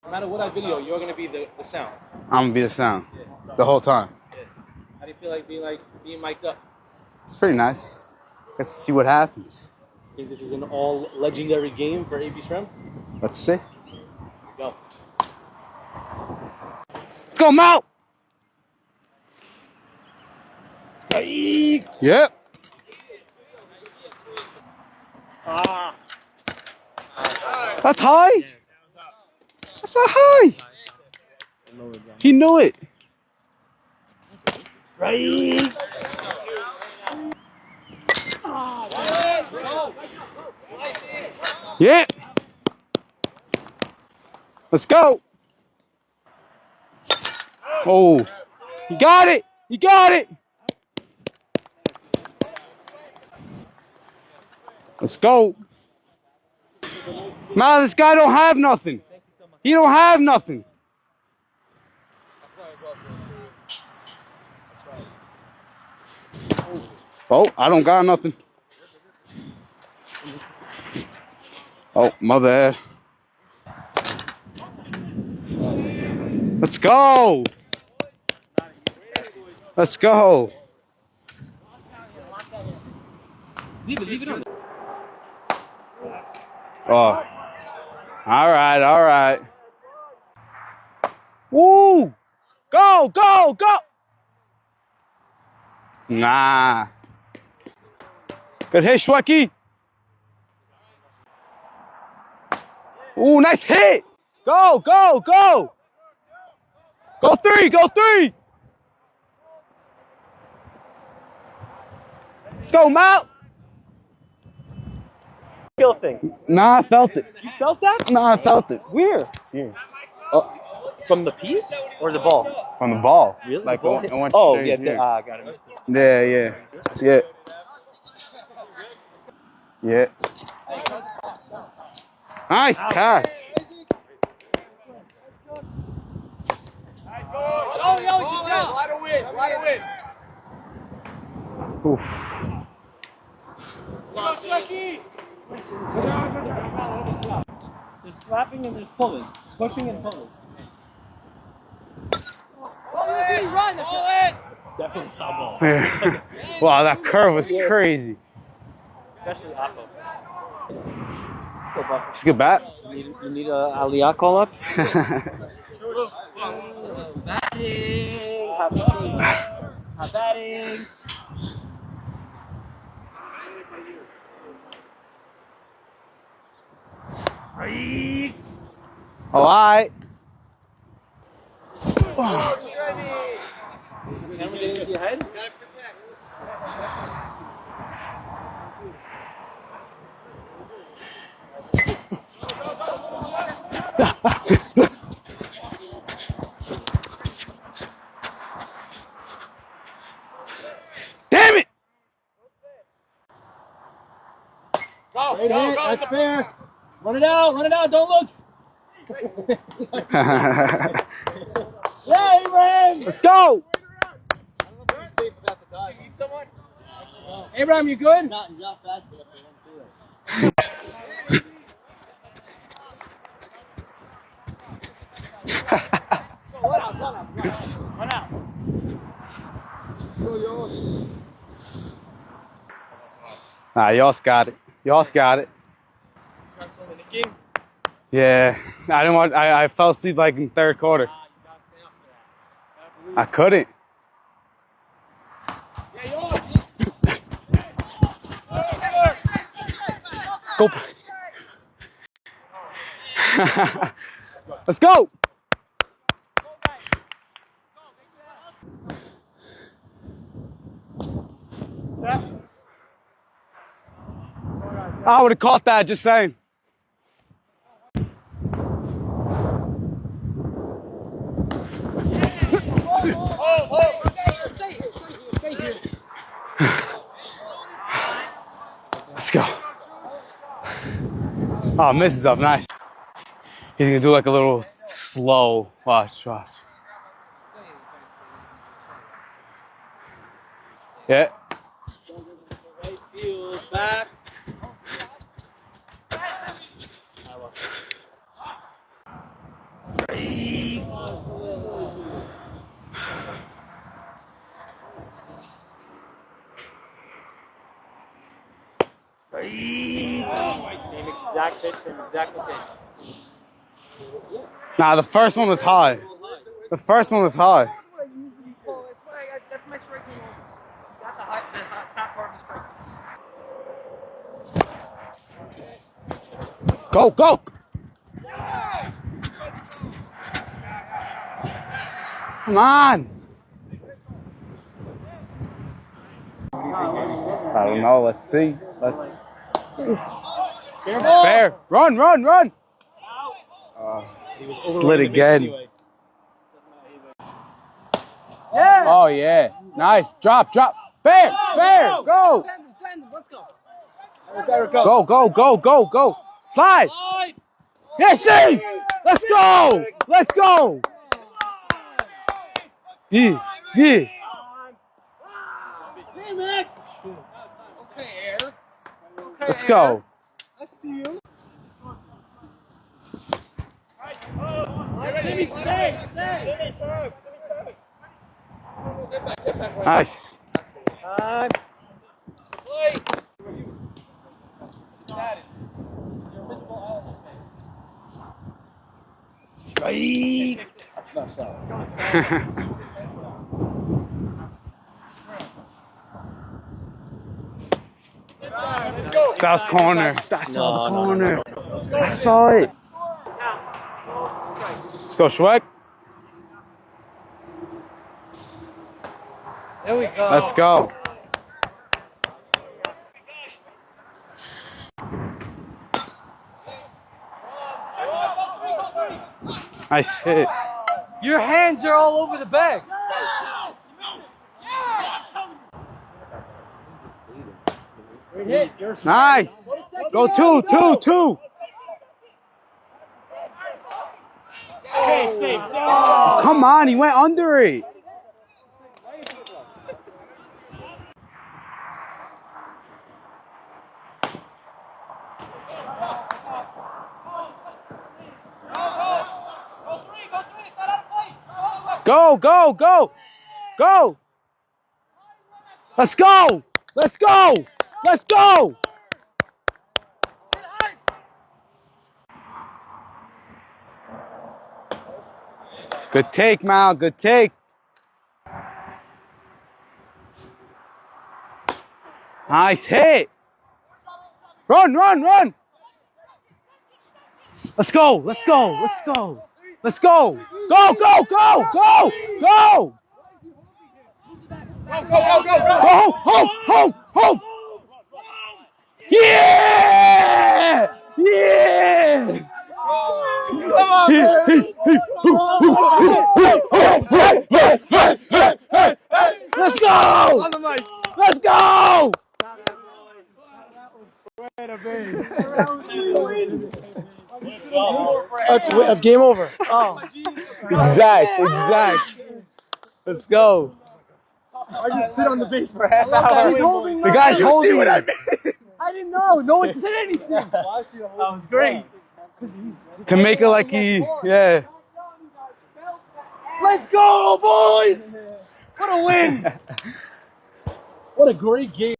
No matter what I video, you're gonna be the sound. I'm gonna be the sound the whole time. Yeah. How do you feel like being mic'd up? It's pretty nice. Let's see what happens. I think this is an all legendary game for Abie Chrem. Let's see. Go. Go, Mal! Yep. That's high. That's not high. He knew it. Right. Yeah. Let's go. Oh, he got it. He got it. Let's go. Man, this guy don't have nothing. He don't have nothing. Oh, I don't got nothing. Oh, my bad. Let's go. Let's go. Leave it on. Oh. All right, all right. Woo! Go, go, go! Nah. Good hit, Shweki. Ooh, nice hit. Go, go, go. Go three, go three. Let's go, Mal. Skill thing. Nah, I felt it. You felt that? Nah, I felt it. Where? Here. From the piece or the ball? From the ball. Really? Like, the ball it went oh, straight yeah. here. Got it. Yeah, yeah. Yeah. Yeah. Nice catch. Oh, yo, good job. Wide away. Oof. There's slapping and there's pulling. Pushing and pulling. Run! Definitely foul ball. Wow, that curve was crazy. Especially off of. It's a good bat. You need a Aliyah call up? Batting! Hot batting! All right. Is the camera getting into your head? Damn it! Go, hit, that's fair. Run it out, don't look. Yeah, Abraham! Let's go! Abraham, you good? Not fast enough. Run out. Nah, y'all got it. Y'all got it. Yeah, I didn't want. I fell asleep like in third quarter. I couldn't. Go. Let's go. I would have caught that, just saying. Let's go. Oh, misses up, nice. He's gonna do like a little slow. Watch. Yeah. Right field, back. Exact pitch from exact location. Nah, the first one was high. The first one was high. That's my strike zone. That's the top part of the strike zone. Go, go! Come on! I don't know. Let's see. Let's. It's fair. Run, run, run! Slid again. Yeah. Oh yeah. Nice. Drop, drop. Fair, fair. Go. Send him. Let's go. Go, go, go, go, go. Slide. Yeah, see. Let's go. Let's go. Yeah, yeah. Okay, Air. Okay, Let's go. I see you. Stay. Nice. Time. Strike. That's messed up. That was corner. That's the corner. I saw it. Let's go, Schweck. There we go. Let's go. Nice hit. Your hands are all over the bag. Great hit. Nice. Go two, two, two. Okay, safe. Oh, come on, he went under it. Go, go, go, go. Let's go. Let's go. Let's go. Good take, Mal. Good take. Nice hit. Run, run, run. Let's go. Let's go. Let's go. Let's go. Go, go, go, go, go. Go, home, home, home. Yeah! Yeah! Come on, let's go! On the mic. Let's go! That's game over. Oh. Exact. Let's go. I just sit on the base for half hour. He's holding the guy's holding. See what I mean? I didn't know. No one said anything. That was great. To make it like he, yeah. Let's go, boys! What a win! What a great game.